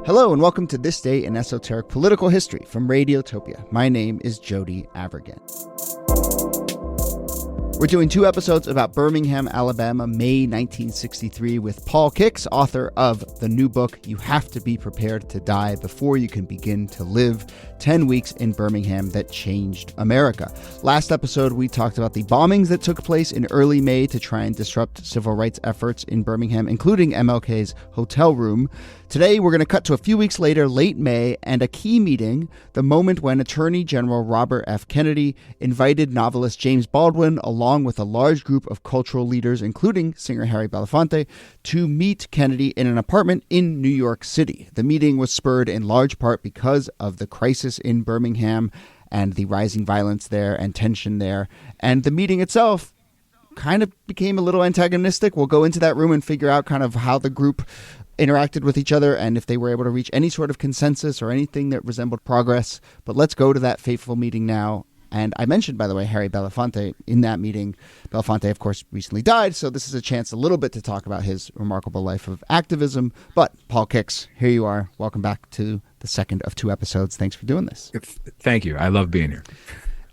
Hello and welcome to This Day in Esoteric Political History from Radiotopia. My name is Jody Avergan. We're doing 2 episodes about Birmingham, Alabama, May 1963 with Paul Kix, author of the new book, You Have to Be Prepared to Die Before You Can Begin to Live, 10 Weeks in Birmingham That Changed America. Last episode, we talked about the bombings that took place in early May to try and disrupt civil rights efforts in Birmingham, including MLK's hotel room. Today, we're going to cut to a few weeks later, late May, and a key meeting, the moment when Attorney General Robert F. Kennedy invited novelist James Baldwin, along with a large group of cultural leaders, including singer Harry Belafonte, to meet Kennedy in an apartment in New York City. The meeting was spurred in large part because of the crisis in Birmingham and the rising violence there and tension there. And the meeting itself kind of became a little antagonistic. We'll go into that room and figure out kind of how the group interacted with each other and if they were able to reach any sort of consensus or anything that resembled progress. But let's go to that fateful meeting now. And I mentioned, by the way, Harry Belafonte in that meeting. Belafonte, of course, recently died, so this is a chance a little bit to talk about his remarkable life of activism. But Paul Kix, here you are. Welcome back to the second of 2 episodes. Thanks for doing this. Thank you. I love being here.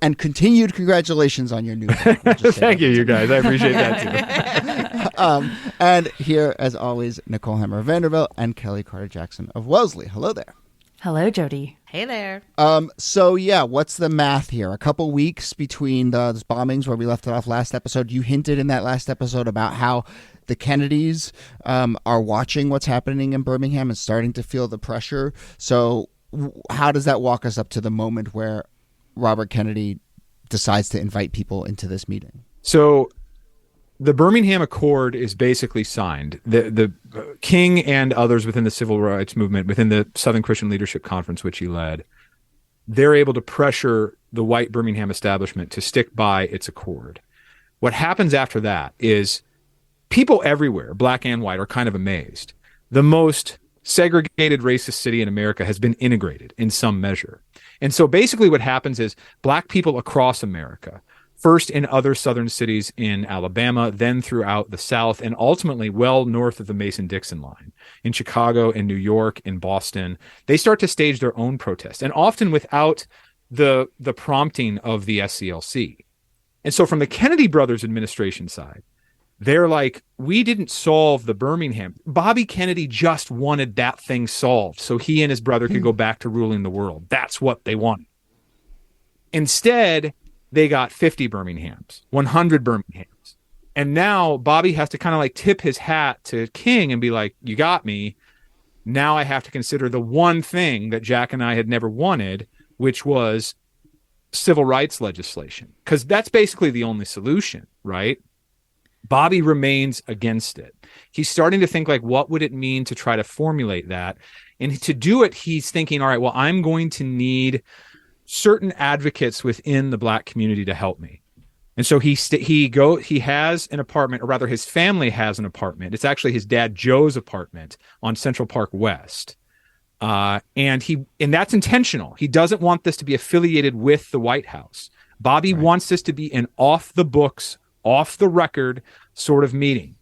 And continued congratulations on your new book. Thank you, you guys. I appreciate that too. And here, as always, Nicole Hammer Vanderbilt and Kellie Carter-Jackson of Wellesley. Hello there. Hello, Jody. Hey there. So yeah, what's the math here? A couple weeks between those bombings where we left it off last episode. You hinted in that last episode about how the Kennedys are watching what's happening in Birmingham and starting to feel the pressure. So how does that walk us up to the moment where Robert Kennedy decides to invite people into this meeting? So the Birmingham Accord is basically signed. The King and others within the civil rights movement, within the Southern Christian Leadership Conference, which he led, they're able to pressure the white Birmingham establishment to stick by its accord. What happens after that is people everywhere, black and white, are kind of amazed. The most segregated racist city in America has been integrated in some measure. And so basically what happens is black people across America, first in other southern cities in Alabama, then throughout the South, and ultimately well north of the Mason-Dixon line, in Chicago, in New York, in Boston, they start to stage their own protests, and often without the prompting of the SCLC. And so from the Kennedy brothers administration side, they're like, we didn't solve the Birmingham. Bobby Kennedy just wanted that thing solved so he and his brother could go back to ruling the world. That's what they wanted. Instead, they got 50 Birminghams, 100 Birminghams. And now Bobby has to kind of like tip his hat to King and be like, you got me. Now I have to consider the one thing that Jack and I had never wanted, which was civil rights legislation. Because that's basically the only solution, right? Bobby remains against it. He's starting to think like, what would it mean to try to formulate that? And to do it, he's thinking, all right, well, I'm going to need certain advocates within the black community to help me. And so he has an apartment, or rather his family has an apartment. It's actually his dad Joe's apartment on Central Park West. And that's intentional. He doesn't want this to be affiliated with the White House. Bobby wants this to be an off the books, off the record sort of meeting.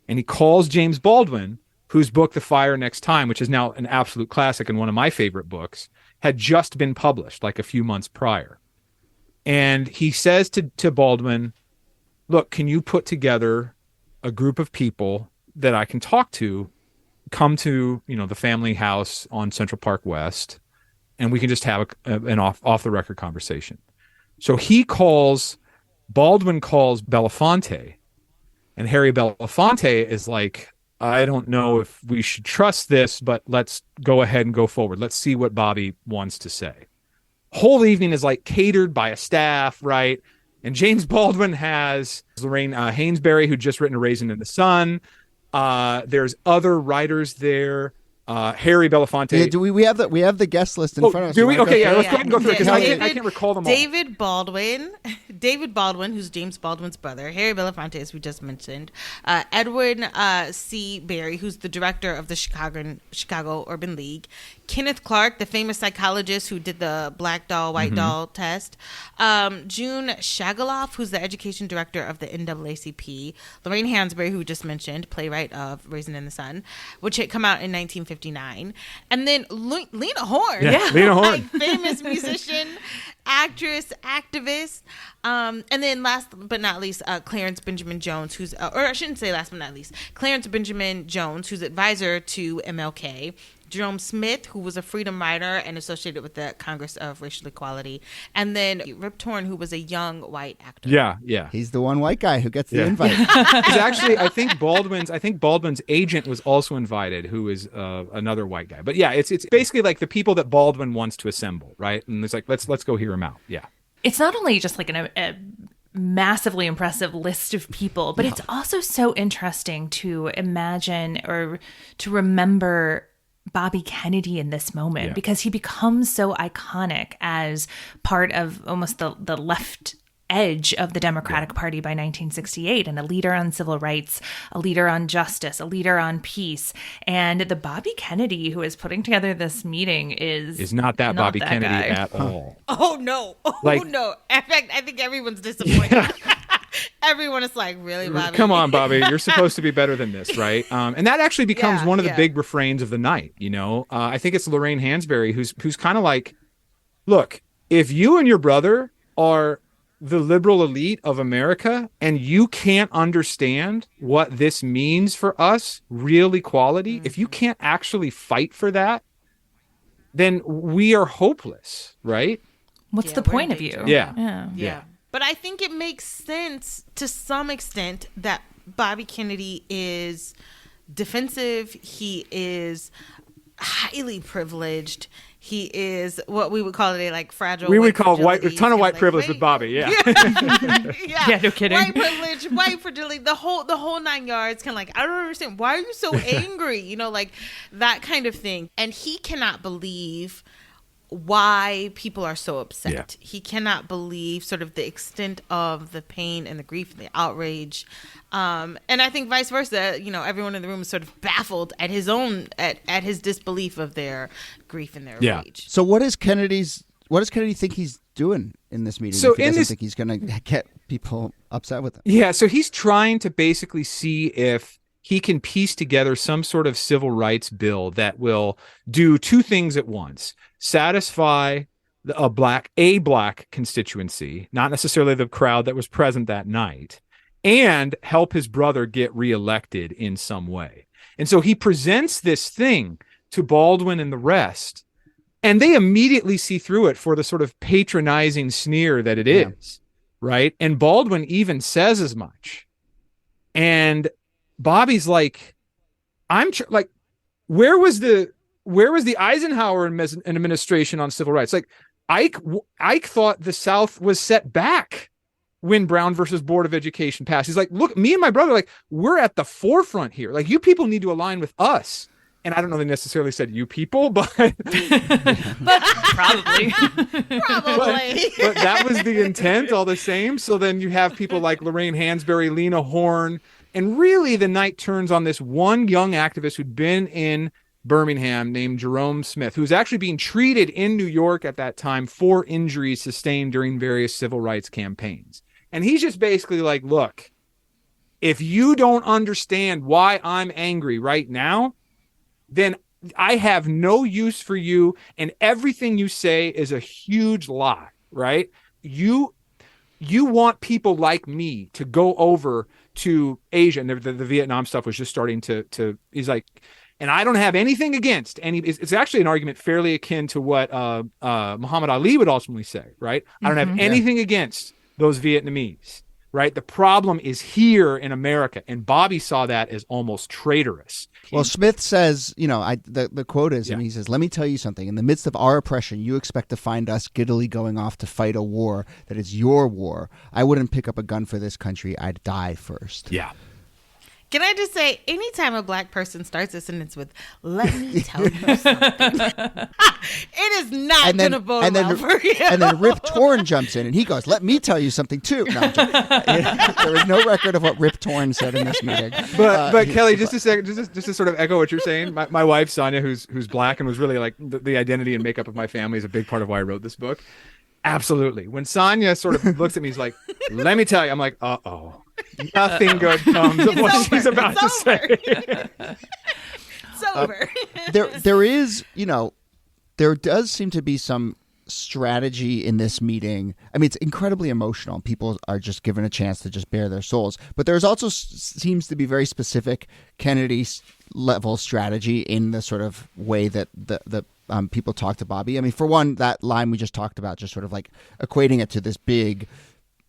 And he calls James Baldwin, whose book, The Fire Next Time, which is now an absolute classic and one of my favorite books, had just been published like a few months prior. And he says to Baldwin, look, can you put together a group of people that I can talk to, come to, the family house on Central Park West, and we can just have an off the record conversation. So Baldwin calls Belafonte, and Harry Belafonte is like, I don't know if we should trust this, but let's go ahead and go forward. Let's see what Bobby wants to say. Whole evening is like catered by a staff, right? And James Baldwin has Lorraine Hainsberry, who'd just written A Raisin in the Sun. There's other writers there. Harry Belafonte. Yeah, we have the guest list in front of us? Do we? Okay, let's go ahead and go through it because I can't recall them all. David Baldwin, who's James Baldwin's brother. Harry Belafonte, as we just mentioned. Edwin C. Berry, who's the director of the Chicago Urban League. Kenneth Clark, the famous psychologist who did the black doll, white doll test. June Shagaloff, who's the education director of the NAACP. Lorraine Hansberry, who we just mentioned, playwright of Raisin in the Sun, which had come out in 1959. And then Lena Horne. Yeah, Lena Horne. Like, famous musician, actress, activist. And then last but not least, Clarence Benjamin Jones, who's, or I shouldn't say last but not least, Clarence Benjamin Jones, who's advisor to MLK. Jerome Smith, who was a freedom rider and associated with the Congress of Racial Equality. And then Rip Torn, who was a young white actor. Yeah, yeah. He's the one white guy who gets the invite. Because actually, I think Baldwin's agent was also invited, who is another white guy. But yeah, it's basically like the people that Baldwin wants to assemble, right? And it's like, let's go hear him out. Yeah. It's not only just like a massively impressive list of people, but it's also so interesting to imagine or to remember Bobby Kennedy in this moment, because he becomes so iconic as part of almost the left edge of the Democratic Party by 1968, and a leader on civil rights, a leader on justice, a leader on peace. And the Bobby Kennedy who is putting together this meeting is not that Bobby that Kennedy guy at all. Oh, no. Oh, Like- no. In fact, I think everyone's disappointed. Everyone is like, really, Bobby? Come on, Bobby. You're supposed to be better than this, right? And that actually becomes one of the big refrains of the night, you know? I think it's Lorraine Hansberry who's kind of like, look, if you and your brother are the liberal elite of America and you can't understand what this means for us, real equality, if you can't actually fight for that, then we are hopeless, right? What's the we're point in of you? danger. Yeah. But I think it makes sense to some extent that Bobby Kennedy is defensive. He is highly privileged. He is what we would call today like fragile. We would call a fragility. ton of white Like, privilege with Bobby. Yeah. Yeah, no kidding. White privilege, white fragility, the whole 9 yards. Kind of like, I don't understand. Why are you so angry? You know, like that kind of thing. And he cannot believe why people are so upset. Yeah. He cannot believe sort of the extent of the pain and the grief and the outrage. And I think vice versa, you know, everyone in the room is sort of baffled at his own, at his disbelief of their grief and their rage. So what does Kennedy think he's doing in this meeting? So if he doesn't think he's going to get people upset with him? Yeah, so he's trying to basically see if he can piece together some sort of civil rights bill that will do two things at once: satisfy a black constituency, not necessarily the crowd that was present that night, and help his brother get reelected in some way. And so he presents this thing to Baldwin and the rest, and they immediately see through it for the sort of patronizing sneer that it is, right? And Baldwin even says as much. And Bobby's like, where was the Eisenhower administration on civil rights? Like Ike thought the South was set back when Brown versus Board of Education passed. He's like, look, me and my brother, like, we're at the forefront here. Like, you people need to align with us. And I don't know if they necessarily said you people, but Probably. but that was the intent all the same. So then you have people like Lorraine Hansberry, Lena Horne, and really the night turns on this one young activist who'd been in Birmingham named Jerome Smith, who's actually being treated in New York at that time for injuries sustained during various civil rights campaigns. And he's just basically like, look, if you don't understand why I'm angry right now, then I have no use for you, and everything you say is a huge lie, right? You want people like me to go over to Asia, and the Vietnam stuff was just starting to he's like, and I don't have anything against any. It's actually an argument fairly akin to what Muhammad Ali would ultimately say, right? I don't have anything against those Vietnamese, right? The problem is here in America, and Bobby saw that as almost traitorous. Well, Smith says, you know, the quote is, and he says, "Let me tell you something. In the midst of our oppression, you expect to find us giddily going off to fight a war that is your war. I wouldn't pick up a gun for this country. I'd die first." Yeah. Can I just say, anytime a Black person starts a sentence with, let me tell you something, it is not going to bode well for you. And then Rip Torn jumps in and he goes, let me tell you something too. No, I'm joking. There is no record of what Rip Torn said in this meeting. But Kellie, just a second, just to sort of echo what you're saying, my wife, Sonia, who's Black and was really like the identity and makeup of my family is a big part of why I wrote this book. Absolutely. When Sonia sort of looks at me, he's like, let me tell you, I'm like, uh-oh. Nothing good comes of what she's about to say. It's over. There is, there does seem to be some strategy in this meeting. I mean, it's incredibly emotional. People are just given a chance to just bare their souls. But there's also seems to be very specific Kennedy level strategy in the sort of way that the people talk to Bobby. I mean, for one, that line we just talked about, just sort of like equating it to this big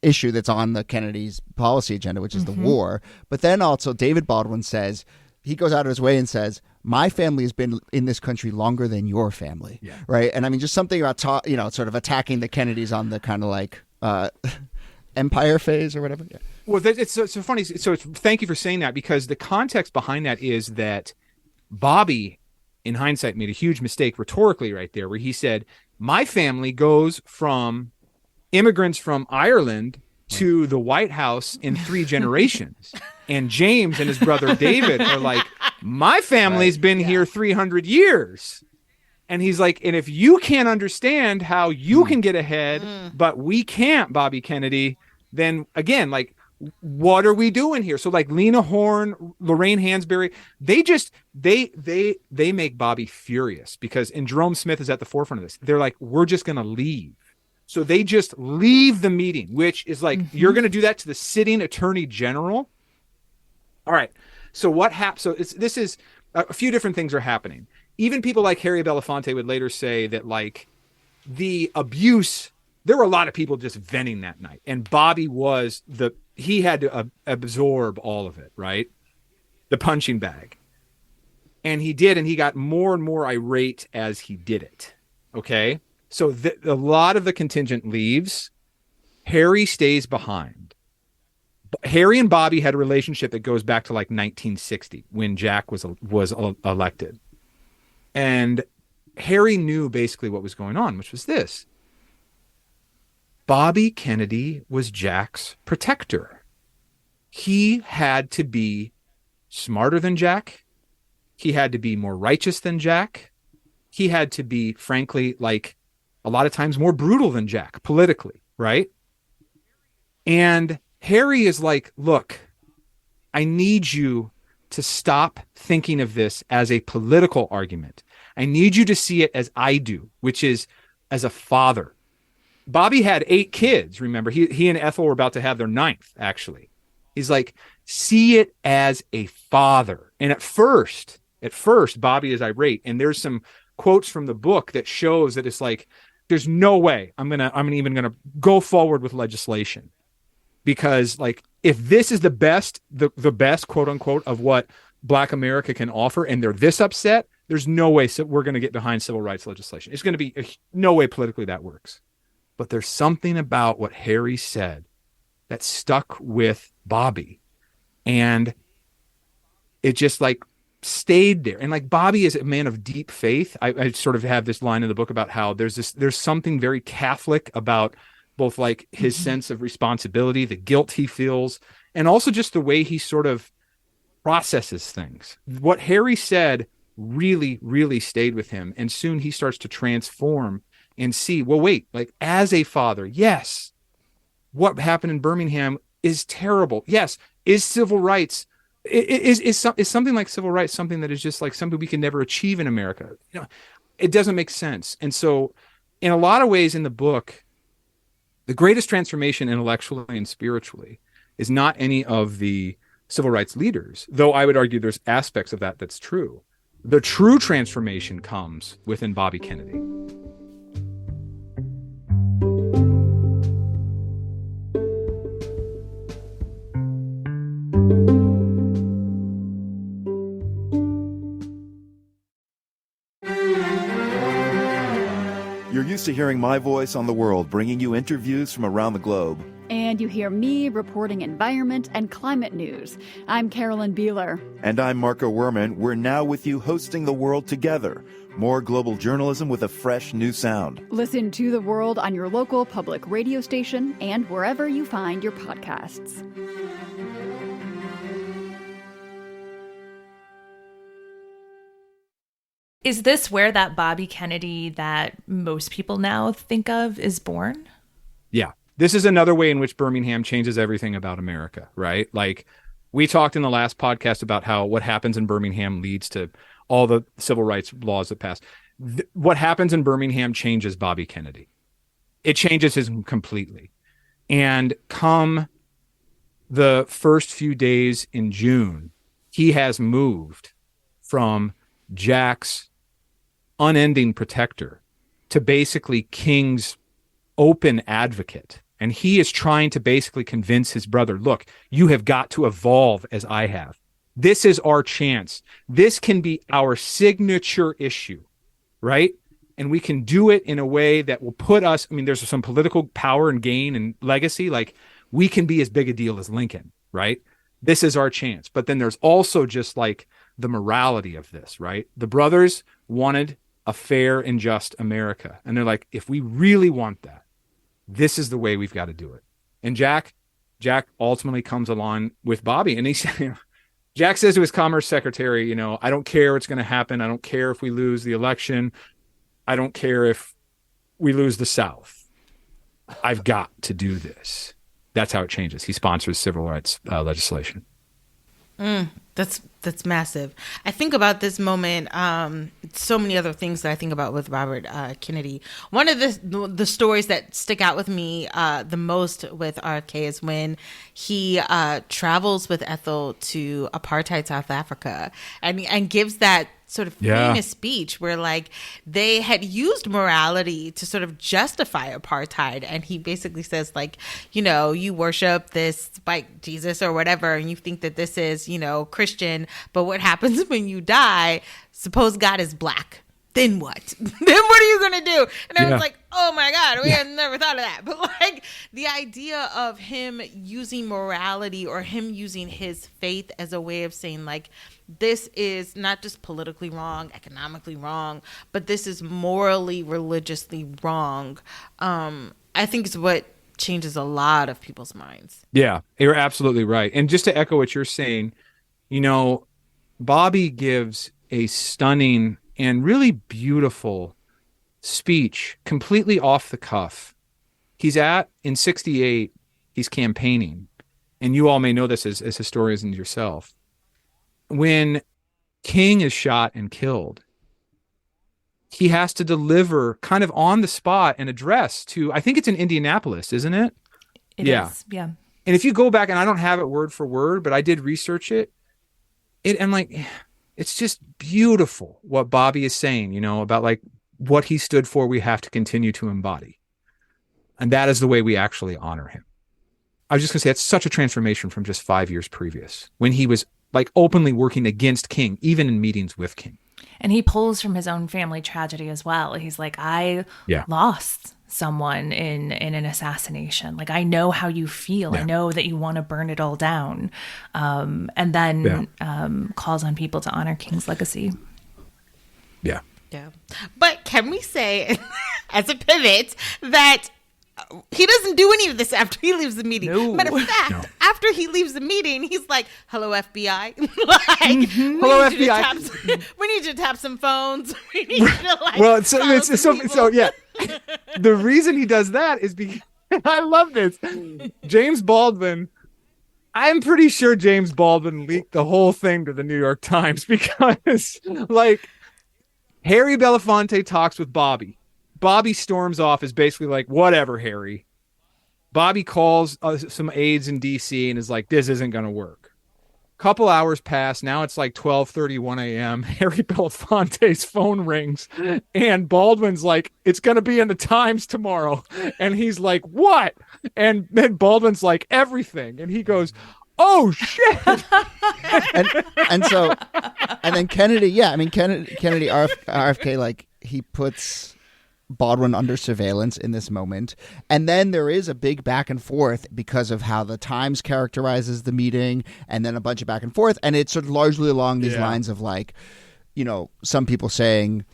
issue that's on the Kennedy's policy agenda, which is the war. But then also David Baldwin says, he goes out of his way and says, my family has been in this country longer than your family. Yeah. Right. And I mean, just something about, sort of attacking the Kennedys on the kind of like empire phase or whatever. Yeah. Well, it's so funny. So thank you for saying that, because the context behind that is that Bobby, in hindsight, made a huge mistake rhetorically right there, where he said, my family goes from immigrants from Ireland to the White House in 3 generations. And James and his brother David are like, my family's been here 300 years. And he's like, and if you can't understand how you can get ahead, but we can't, Bobby Kennedy, then again, like, what are we doing here? So like Lena Horne, Lorraine Hansberry, they make Bobby furious, because, and Jerome Smith is at the forefront of this. They're like, we're just going to leave. So they just leave the meeting, which is like, you're going to do that to the sitting attorney general. All right. So what happens? So this is a few different things are happening. Even people like Harry Belafonte would later say that, like, the abuse, there were a lot of people just venting that night. And Bobby he had to absorb all of it, right? The punching bag. And he did, and he got more and more irate as he did it. Okay? So a lot of the contingent leaves. Harry stays behind. Harry and Bobby had a relationship that goes back to like 1960 when Jack was elected. And Harry knew basically what was going on, which was this. Bobby Kennedy was Jack's protector. He had to be smarter than Jack. He had to be more righteous than Jack. He had to be, frankly, like, a lot of times more brutal than Jack politically, right? And Harry is like, look, I need you to stop thinking of this as a political argument. I need you to see it as I do, which is as a father. Bobby had 8 kids, remember? He and Ethel were about to have their 9th, actually. He's like, see it as a father. And at first, Bobby is irate. And there's some quotes from the book that shows that it's like, there's no way I'm even gonna go forward with legislation, because, like, if this is the best quote unquote of what Black America can offer, and they're this upset, there's no way we're going to get behind civil rights legislation. It's going to be no way politically that works. But there's something about what Harry said that stuck with Bobby, and it just like stayed there. And like, Bobby is a man of deep faith. I sort of have this line in the book about how there's something very Catholic about both like his sense of responsibility, the guilt he feels, and also just the way he sort of processes things. What Harry said really, really stayed with him. And soon he starts to transform and see, well, wait, like, as a father, yes, what happened in Birmingham is terrible. Yes. Is civil rights, is something like civil rights something that is just like something we can never achieve in America? It doesn't make sense. And so in a lot of ways in the book, the greatest transformation intellectually and spiritually is not any of the civil rights leaders, though I would argue there's aspects of that that's true. The true transformation comes within Bobby Kennedy. You're used to hearing my voice on the world, bringing you interviews from around the globe. And you hear me reporting environment and climate news. I'm Carolyn Beeler. And I'm Marco Werman. We're now with you hosting The World Together. More global journalism with a fresh new sound. Listen to The World on your local public radio station and wherever you find your podcasts. Is this where that Bobby Kennedy that most people now think of is born? Yeah. This is another way in which Birmingham changes everything about America, right? Like, we talked in the last podcast about how what happens in Birmingham leads to all the civil rights laws that pass. What happens in Birmingham changes Bobby Kennedy. It changes him completely. And come the first few days in June, he has moved from Jack's unending protector to basically King's open advocate. And he is trying to basically convince his brother, look, you have got to evolve as I have. This is our chance. This can be our signature issue, right? And we can do it in a way that will put us, I mean, there's some political power and gain and legacy. Like, we can be as big a deal as Lincoln, right? This is our chance. But then there's also just like the morality of this, right? The brothers wanted a fair and just America. And they're like, if we really want that, this is the way we've got to do it. And Jack ultimately comes along with Bobby. And he said, Jack says to his commerce secretary, I don't care what's going to happen. I don't care if we lose the election. I don't care if we lose the South. I've got to do this. That's how it changes. He sponsors civil rights legislation. That's massive. I think about this moment, so many other things that I think about with Robert Kennedy. One of the stories that stick out with me the most with RFK is when he travels with Ethel to apartheid South Africa and gives that sort of famous speech where like they had used morality to sort of justify apartheid, and he basically says like, you worship this like Jesus or whatever, and you think that this is Christian, but what happens when you die? Suppose God is black, then what? Then what are you gonna do? And I was like, oh my God, we had never thought of that. But like the idea of him using morality or him using his faith as a way of saying like, this is not just politically wrong, economically wrong, but this is morally, religiously wrong. I think is what changes a lot of people's minds. Yeah, you're absolutely right. And just to echo what you're saying, Bobby gives a stunning and really beautiful speech, completely off the cuff. In 68, he's campaigning, and you all may know this as historians yourself. When King is shot and killed, he has to deliver kind of on the spot an address to, I think it's in Indianapolis, isn't it? It is, yeah. And if you go back, and I don't have it word for word, but I did research it, and like, it's just beautiful what Bobby is saying, about like what he stood for, we have to continue to embody. And that is the way we actually honor him. I was just gonna say, it's such a transformation from just 5 years previous when he was like openly working against King, even in meetings with King. And he pulls from his own family tragedy as well. He's like, I lost someone in an assassination. Like, I know how you feel. I know that you want to burn it all down. And then calls on people to honor King's legacy. Yeah. Yeah. But can we say, as a pivot, that he doesn't do any of this after he leaves the meeting? No. Matter of fact, after he leaves the meeting, he's like, hello, FBI. Like, hello, FBI. We need you to tap some phones. We need you to like, well, so yeah. The reason he does that is because I love this. James Baldwin, I'm pretty sure James Baldwin leaked the whole thing to the New York Times because like Harry Belafonte talks with Bobby. Bobby storms off, is basically like, whatever, Harry. Bobby calls some aides in DC and is like, this isn't going to work. Couple hours pass. Now it's like 12:31 a.m. Harry Belafonte's phone rings and Baldwin's like, it's going to be in the Times tomorrow. And he's like, what? And then Baldwin's like, everything. And he goes, oh shit. and then Kennedy, Kennedy RFK, like he puts Baldwin under surveillance in this moment. And then there is a big back and forth because of how the Times characterizes the meeting, and then a bunch of back and forth. And it's sort of largely along these lines of like, you know, some people saying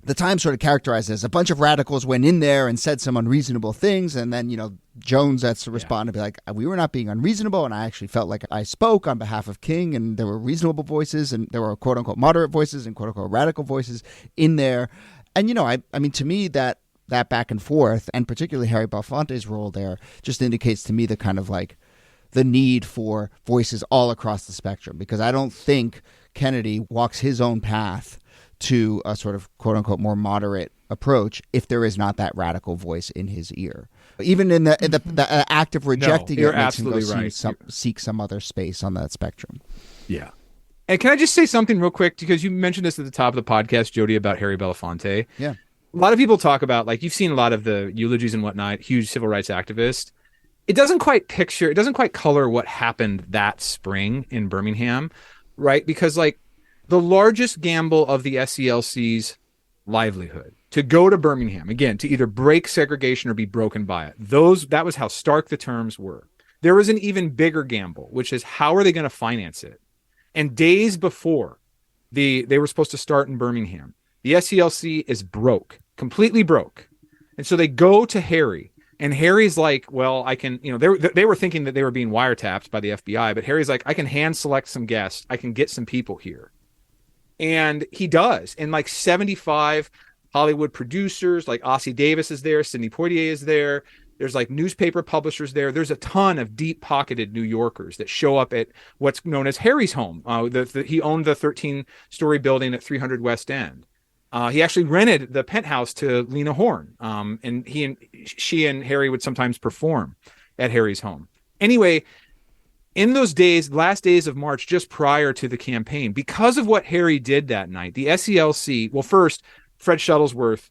the Times sort of characterized it as a bunch of radicals went in there and said some unreasonable things. And then, you know, Jones has to respond and be like, we were not being unreasonable. And I actually felt like I spoke on behalf of King, and there were reasonable voices, and there were quote unquote moderate voices and quote unquote radical voices in there. And, you know, I mean, to me, that back and forth, and particularly Harry Belafonte's role there, just indicates to me the kind of like the need for voices all across the spectrum, because I don't think Kennedy walks his own path to a sort of quote unquote more moderate approach if there is not that radical voice in his ear. Even in the act of rejecting you're it makes him go absolutely right. seek some other space on that spectrum. Yeah. And can I just say something real quick? Because you mentioned this at the top of the podcast, Jody, about Harry Belafonte. Yeah. A lot of people talk about, like, you've seen a lot of the eulogies and whatnot, huge civil rights activist. It doesn't quite color what happened that spring in Birmingham, right? Because, like, the largest gamble of the SCLC's livelihood, to go to Birmingham, again, to either break segregation or be broken by it. That was how stark the terms were. There was an even bigger gamble, which is how are they going to finance it? And days before they were supposed to start in Birmingham, the SCLC is broke, completely broke. And so they go to Harry, and Harry's like, well, I can, you know, they were thinking that they were being wiretapped by the FBI, but Harry's like, I can hand select some guests. I can get some people here. And he does. And like 75 Hollywood producers, like Ossie Davis is there, Sidney Poitier is there. There's like newspaper publishers there. There's a ton of deep-pocketed New Yorkers that show up at what's known as Harry's home. He owned the 13-story building at 300 West End. He actually rented the penthouse to Lena Horne, and she and Harry would sometimes perform at Harry's home. Anyway, in those days, last days of March, just prior to the campaign, because of what Harry did that night, the SCLC, well, first, Fred Shuttlesworth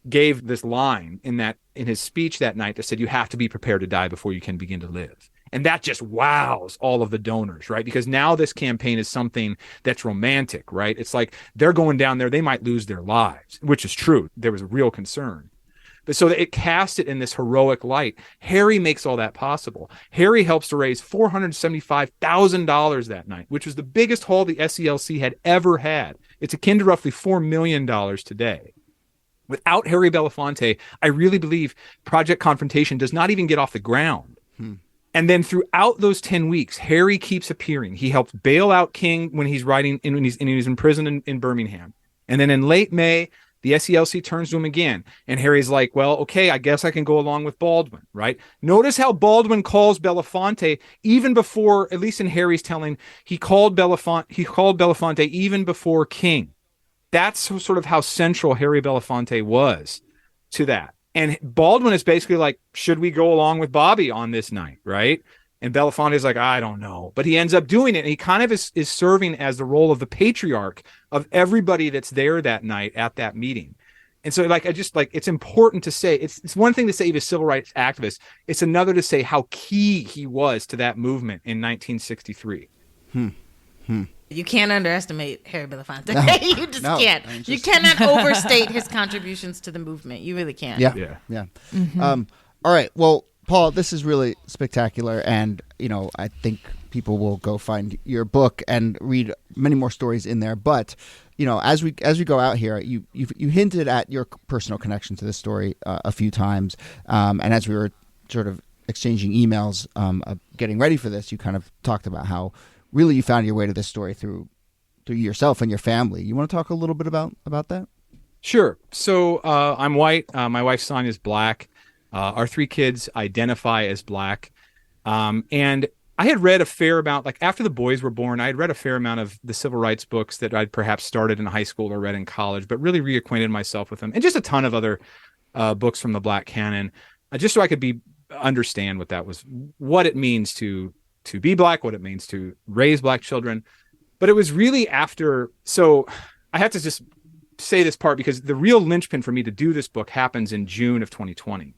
gave this line in his speech that night that said, you have to be prepared to die before you can begin to live. And that just wows all of the donors, right? Because now this campaign is something that's romantic, right? It's like they're going down there, they might lose their lives, which is true. There was a real concern. But so it cast it in this heroic light. Harry makes all that possible. Harry helps to raise $475,000 that night, which was the biggest haul the SCLC had ever had. It's akin to roughly $4 million today. Without Harry Belafonte, I really believe Project Confrontation does not even get off the ground. And then throughout those 10 weeks, Harry keeps appearing. He helps bail out King when he's in prison in Birmingham. And then in late May, the SCLC turns to him again. And Harry's like, well, okay, I guess I can go along with Baldwin, right? Notice how Baldwin calls Belafonte even before, at least in Harry's telling, he called Belafonte even before King. That's sort of how central Harry Belafonte was to that. And Baldwin is basically like, should we go along with Bobby on this night, right? And Belafonte is like, I don't know. But he ends up doing it. And he kind of is serving as the role of the patriarch of everybody that's there that night at that meeting. And so, like, it's important to say, it's one thing to say he was a civil rights activist. It's another to say how key he was to that movement in 1963. You can't underestimate Harry Belafonte. No. You just can't. You cannot overstate his contributions to the movement. You really can't. Yeah. Mm-hmm. All right. Well, Paul, this is really spectacular, and I think people will go find your book and read many more stories in there. But as we go out here, you hinted at your personal connection to this story a few times, and as we were sort of exchanging emails, getting ready for this, you kind of talked about how really you found your way to this story through yourself and your family. You want to talk a little bit about that? Sure. So I'm white. My wife Sonia is black. Our three kids identify as black. And I had read a fair amount, like after the boys were born, I had read a fair amount of the civil rights books that I'd perhaps started in high school or read in college, but really reacquainted myself with them, and just a ton of other books from the black canon, just so I could understand what it means to be black, what it means to raise black children. But it was really after, so I have to just say this part because the real linchpin for me to do this book happens in June of 2020.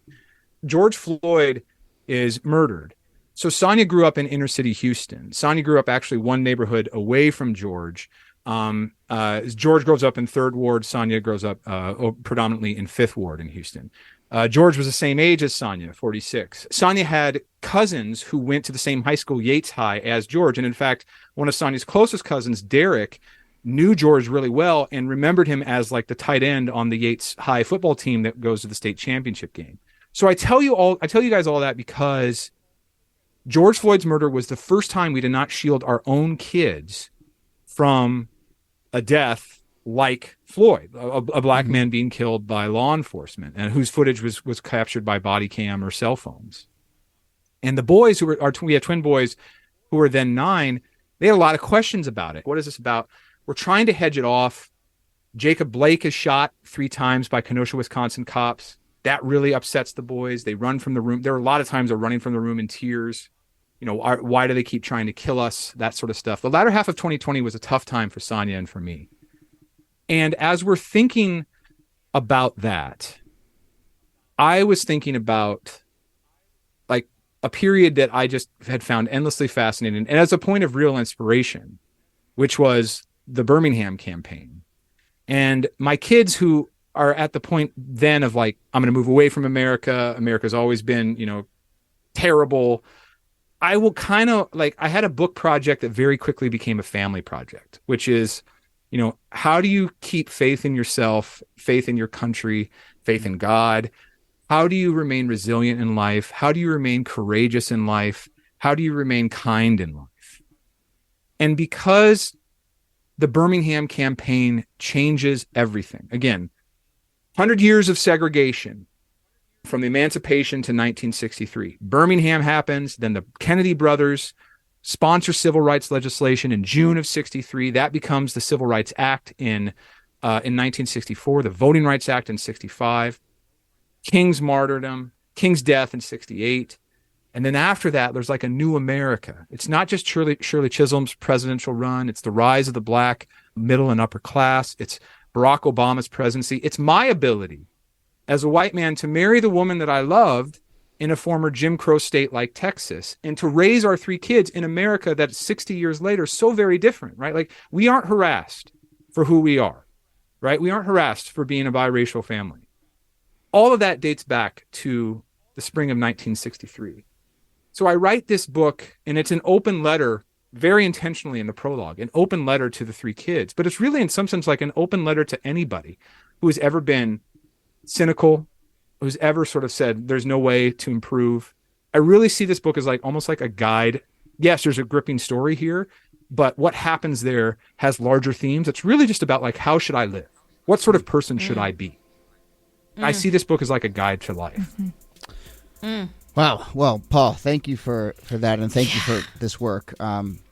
George Floyd is murdered. So Sonia grew up in inner city Houston. Sonia grew up actually one neighborhood away from George. George grows up in 3rd Ward. Sonia grows up predominantly in 5th Ward in Houston. George was the same age as Sonia, 46. Sonia had cousins who went to the same high school, Yates High, as George. And in fact, one of Sonia's closest cousins, Derek, knew George really well and remembered him as like the tight end on the Yates High football team that goes to the state championship game. So I tell you guys all that because George Floyd's murder was the first time we did not shield our own kids from a death like Floyd, a black man being killed by law enforcement, and whose footage was captured by body cam or cell phones. And the boys we have twin boys who were then 9, they had a lot of questions about it. What is this about? We're trying to hedge it off. Jacob Blake is shot 3 times by Kenosha, Wisconsin cops. That really upsets the boys. They run from the room. There are a lot of times they're running from the room in tears. Why do they keep trying to kill us? That sort of stuff. The latter half of 2020 was a tough time for Sonia and for me. And as we're thinking about that, I was thinking about like a period that I just had found endlessly fascinating and as a point of real inspiration, which was the Birmingham campaign. And my kids who are at the point then of like, I'm going to move away from America. America's always been, terrible. I will kind of like, I had a book project that very quickly became a family project, which is, how do you keep faith in yourself, faith in your country, faith in God? How do you remain resilient in life? How do you remain courageous in life? How do you remain kind in life? And because the Birmingham campaign changes everything, again, 100 years of segregation from emancipation to 1963. Birmingham happens, then the Kennedy brothers sponsor civil rights legislation in June of 63. That becomes the Civil Rights Act in 1964, the Voting Rights Act in 65, King's martyrdom, King's death in 68. And then after that, there's like a new America. It's not just Shirley Chisholm's presidential run. It's the rise of the black middle and upper class. It's Barack Obama's presidency. It's my ability as a white man to marry the woman that I loved in a former Jim Crow state like Texas, and to raise our 3 kids in America that's 60 years later so very different, right? Like, we aren't harassed for who we are, right? We aren't harassed for being a biracial family. All of that dates back to the spring of 1963. So I write this book, and it's an open letter, very intentionally in the prologue, an open letter to the 3 kids, but it's really in some sense like an open letter to anybody who has ever been cynical, who's ever sort of said there's no way to improve. I really see this book as like almost like a guide. Yes, there's a gripping story here, but what happens there has larger themes. It's really just about like, how should I live? What sort of person should I be? I see this book as like a guide to life. Wow. Well, Paul, thank you for that, and thank you for this work.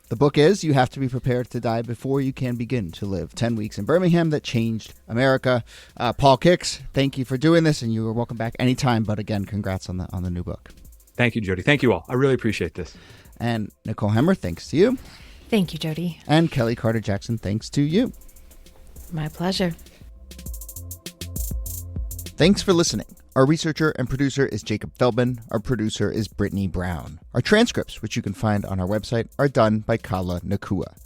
The book is You Have to Be Prepared to Die Before You Can Begin to Live. 10 Weeks in Birmingham That Changed America. Paul Kix, thank you for doing this, and you are welcome back anytime. But again, congrats on the new book. Thank you, Jody. Thank you all. I really appreciate this. And Nicole Hemmer, thanks to you. Thank you, Jody. And Kellie Carter-Jackson, thanks to you. My pleasure. Thanks for listening. Our researcher and producer is Jacob Feldman. Our producer is Brittany Brown. Our transcripts, which you can find on our website, are done by Kala Nakua.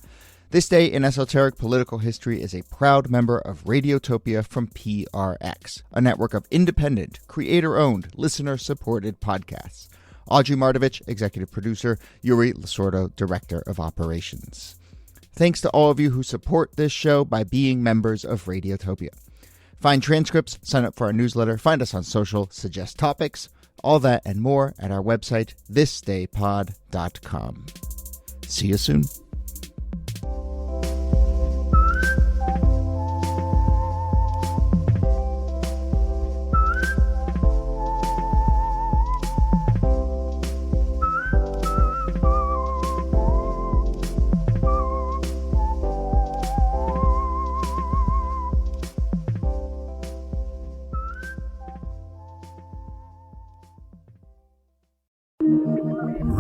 This Day in Esoteric Political History is a proud member of Radiotopia from PRX, a network of independent, creator-owned, listener-supported podcasts. Audrey Mardovich, executive producer. Yuri Lasordo, director of operations. Thanks to all of you who support this show by being members of Radiotopia. Find transcripts, sign up for our newsletter, find us on social, suggest topics, all that and more at our website, thisdaypod.com. See you soon.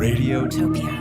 Radiotopia.